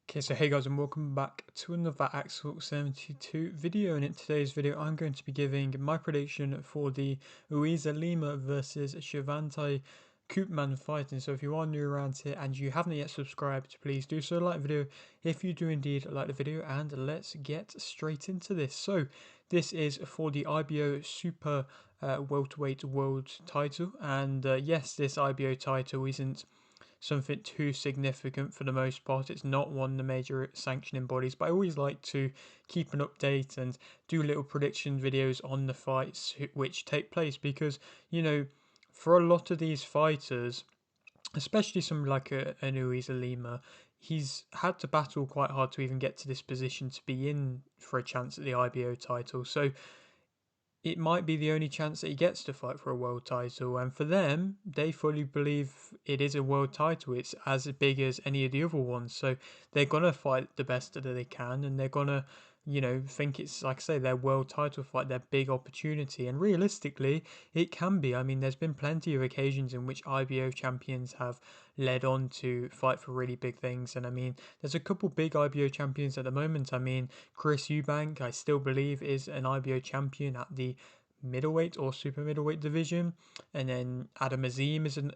Okay, so hey guys, and welcome back to another Axel 72 video. And in today's video, I'm going to be giving my prediction for the Uisma Lima versus Shervantaigh Koopman fight. And so if you are new around here and you haven't yet subscribed, please do so, like the video if you do indeed like the video, and let's get straight into this. So this is for the IBO Super Welterweight World title, and yes, this IBO title isn't something too significant for the most part. It's not one of the major sanctioning bodies, but I always like to keep an update and do little prediction videos on the fights which take place because, for a lot of these fighters, especially some like a Uisma Lima, he's had to battle quite hard to even get to this position to be in for a chance at the IBO title. So it might be the only chance that he gets to fight for a world title. And for them, they fully believe it is a world title. It's as big as any of the other ones. So they're going to fight the best that they can. And they're going to, think it's, like I say, their world title fight, their big opportunity. And realistically, it can be. I mean, there's been plenty of occasions in which IBO champions have led on to fight for really big things. And I mean, there's a couple big IBO champions at the moment. I mean, Chris Eubank, I still believe, is an IBO champion at the middleweight or super middleweight division, and then Adam Azim is an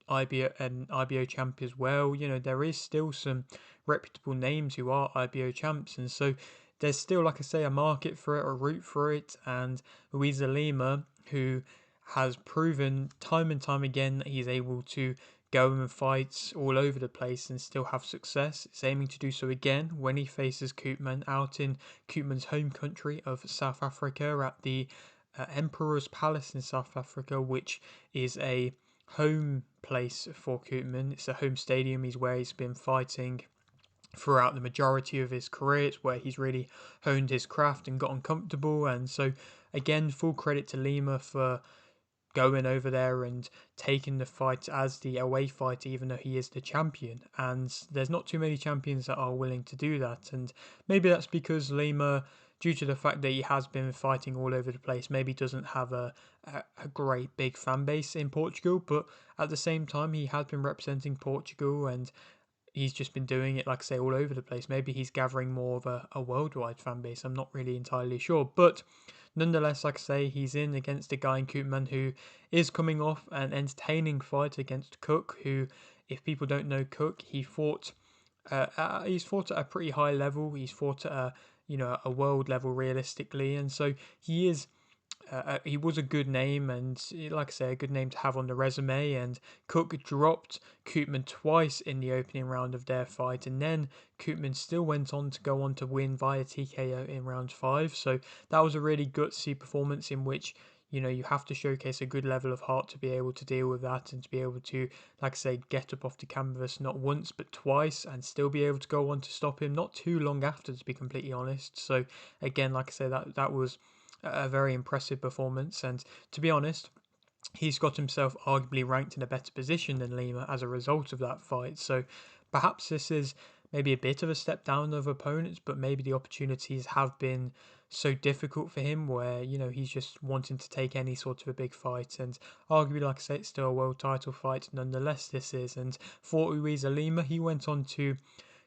IBO champ as well. There is still some reputable names who are IBO champs, and so there's still, like I say, a market for it, a route for it. And Uisma Lima, who has proven time and time again that he's able to go and fight all over the place and still have success, is aiming to do so again when he faces Koopman out in Koopman's home country of South Africa at the Emperor's Palace in South Africa, which is a home place for Koopman. It's a home stadium. He's where he's been fighting throughout the majority of his career. It's where he's really honed his craft and gotten comfortable. And so, again, full credit to Lima for going over there and taking the fight as the away fight, even though he is the champion. And there's not too many champions that are willing to do that. And maybe that's because Lima, due to the fact that he has been fighting all over the place, maybe doesn't have a great big fan base in Portugal. But at the same time, he has been representing Portugal, and he's just been doing it, like I say, all over the place. Maybe he's gathering more of a worldwide fan base. I'm not really entirely sure. But nonetheless, like I say, he's in against a guy in Koopman who is coming off an entertaining fight against Cook, who, if people don't know Cook, he's fought at a pretty high level. He's fought at a world level realistically, and so he was a good name, and like I say, a good name to have on the resume. And Cook dropped Koopman twice in the opening round of their fight, and then Koopman still went on to go on to win via TKO in round 5. So that was a really gutsy performance in which you have to showcase a good level of heart to be able to deal with that, and to be able to, like I say, get up off the canvas not once but twice and still be able to go on to stop him not too long after, to be completely honest. So again, like I say, that was a very impressive performance. And to be honest, he's got himself arguably ranked in a better position than Lima as a result of that fight. So perhaps this is maybe a bit of a step down of opponents, but maybe the opportunities have been so difficult for him where, he's just wanting to take any sort of a big fight. And arguably, like I say, it's still a world title fight nonetheless, this is. And for Uisma Lima, he went on to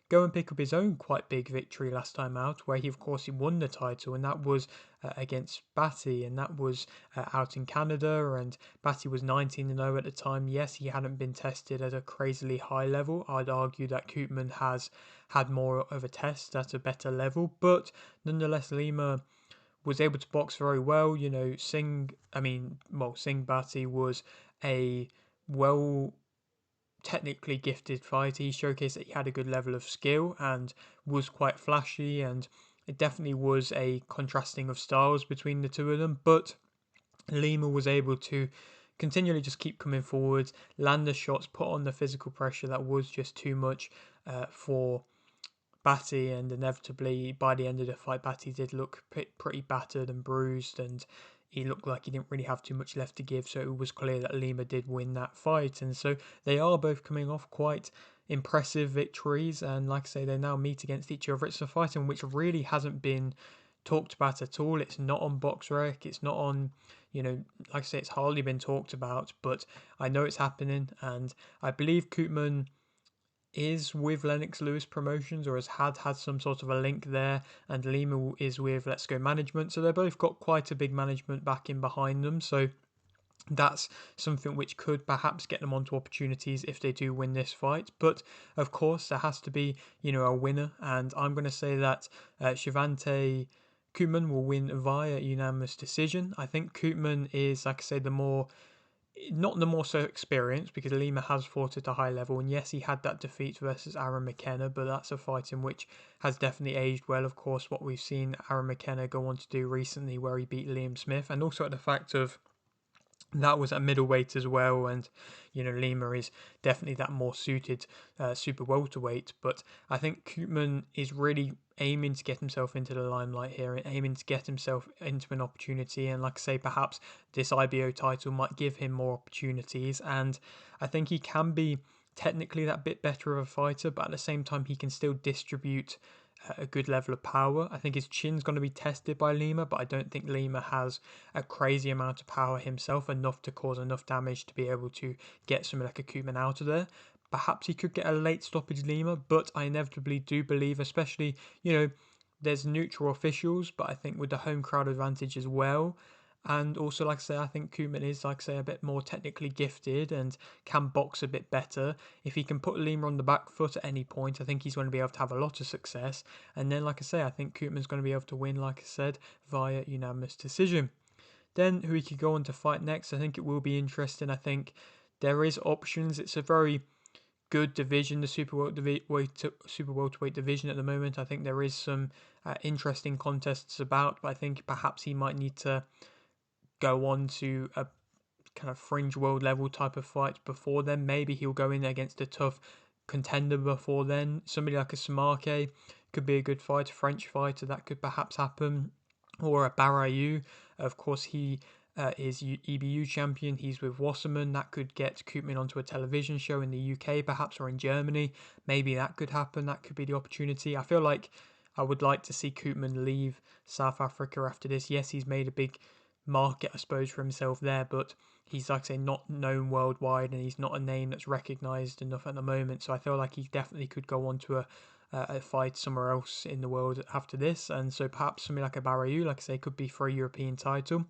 go and pick up his own quite big victory last time out, where he won the title, and that was against Bhatti, and that was out in Canada. And Bhatti was 19-0 at the time. Yes, he hadn't been tested at a crazily high level. I'd argue that Koopman has had more of a test at a better level, but nonetheless, Lima was able to box very well. Singh Bhatti was a well technically gifted fighter. He showcased that he had a good level of skill and was quite flashy, and it definitely was a contrasting of styles between the two of them. But Lima was able to continually just keep coming forwards, land the shots, put on the physical pressure that was just too much for Bhatti, and inevitably by the end of the fight, Bhatti did look pretty battered and bruised, and he looked like he didn't really have too much left to give. So it was clear that Lima did win that fight, and so they are both coming off quite impressive victories. And like I say, they now meet against each other. It's a fight in which really hasn't been talked about at all. It's not on BoxRec. It's not on, like I say, it's hardly been talked about. But I know it's happening, and I believe Koopman is with Lennox Lewis Promotions, or has had some sort of a link there, and Lima is with Let's Go Management. So they've both got quite a big management backing behind them. So that's something which could perhaps get them onto opportunities if they do win this fight. But of course, there has to be, a winner, and I'm going to say that Shervantaigh Koopman will win via unanimous decision. I think Koopman is, like I say, not the more so experienced, because Lima has fought at a high level, and yes, he had that defeat versus Aaron McKenna, but that's a fight in which has definitely aged well. Of course, what we've seen Aaron McKenna go on to do recently, where he beat Liam Smith, and also at the fact of that was at middleweight as well, and Lima is definitely that more suited super welterweight. But I think Koopman is really aiming to get himself into the limelight here, and aiming to get himself into an opportunity. And like I say, perhaps this IBO title might give him more opportunities, and I think he can be technically that bit better of a fighter, but at the same time he can still distribute a good level of power. I think his chin's going to be tested by Lima, but I don't think Lima has a crazy amount of power himself, enough to cause enough damage to be able to get something like a Koopman out of there. Perhaps he could get a late stoppage Lima, but I inevitably do believe, especially, there's neutral officials, but I think with the home crowd advantage as well, and also, like I say, I think Koopman is, like I say, a bit more technically gifted and can box a bit better. If he can put Lima on the back foot at any point, I think he's going to be able to have a lot of success. And then, like I say, I think Koopman's going to be able to win, like I said, via unanimous decision. Then, who he could go on to fight next, I think it will be interesting. I think there is options. It's a very good division, the super welterweight division at the moment. I think there is some interesting contests about, but I think perhaps he might need to go on to a kind of fringe world level type of fight before then. Maybe he'll go in against a tough contender before then. Somebody like a Samake could be a good fight, a French fighter, that could perhaps happen. Or a Barayu. Of course, he is EBU champion. He's with Wasserman. That could get Koopman onto a television show in the UK, perhaps, or in Germany. Maybe that could happen. That could be the opportunity. I feel like I would like to see Koopman leave South Africa after this. Yes, he's made a big market, I suppose, for himself there, but he's, like I say, not known worldwide, and he's not a name that's recognised enough at the moment. So I feel like he definitely could go on to a fight somewhere else in the world after this. And so perhaps something like a Barayu, like I say, could be for a European title.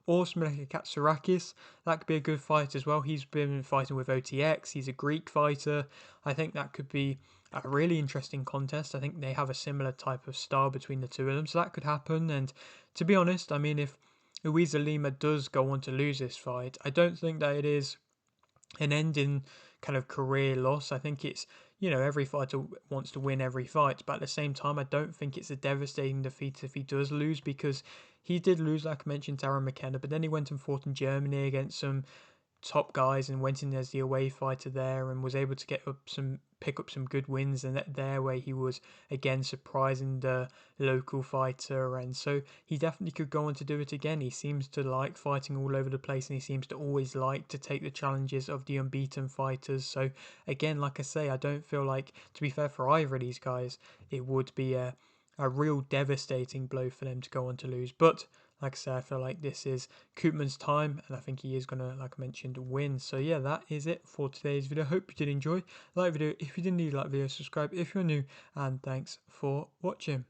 Or something like a Katsurakis, that could be a good fight as well. He's been fighting with OTX, he's a Greek fighter. I think that could be a really interesting contest. I think they have a similar type of style between the two of them, so that could happen. And to be honest, I mean, if Uisma Lima does go on to lose this fight, I don't think that it is an end in kind of career loss. I think it's, every fighter wants to win every fight, but at the same time, I don't think it's a devastating defeat if he does lose, because he did lose, like I mentioned, to Aaron McKenna, but then he went and fought in Germany against some top guys and went in as the away fighter there, and was able to pick up some good wins, and that there where he was again surprising the local fighter. And so he definitely could go on to do it again. He seems to like fighting all over the place, and he seems to always like to take the challenges of the unbeaten fighters. So again, like I say, I don't feel like, to be fair for either of these guys, it would be a real devastating blow for them to go on to lose. But like I say, I feel like this is Koopman's time, and I think he is going to, like I mentioned, win. So yeah, that is it for today's video. Hope you did enjoy. Like the video if you didn't, like the video, subscribe if you're new, and thanks for watching.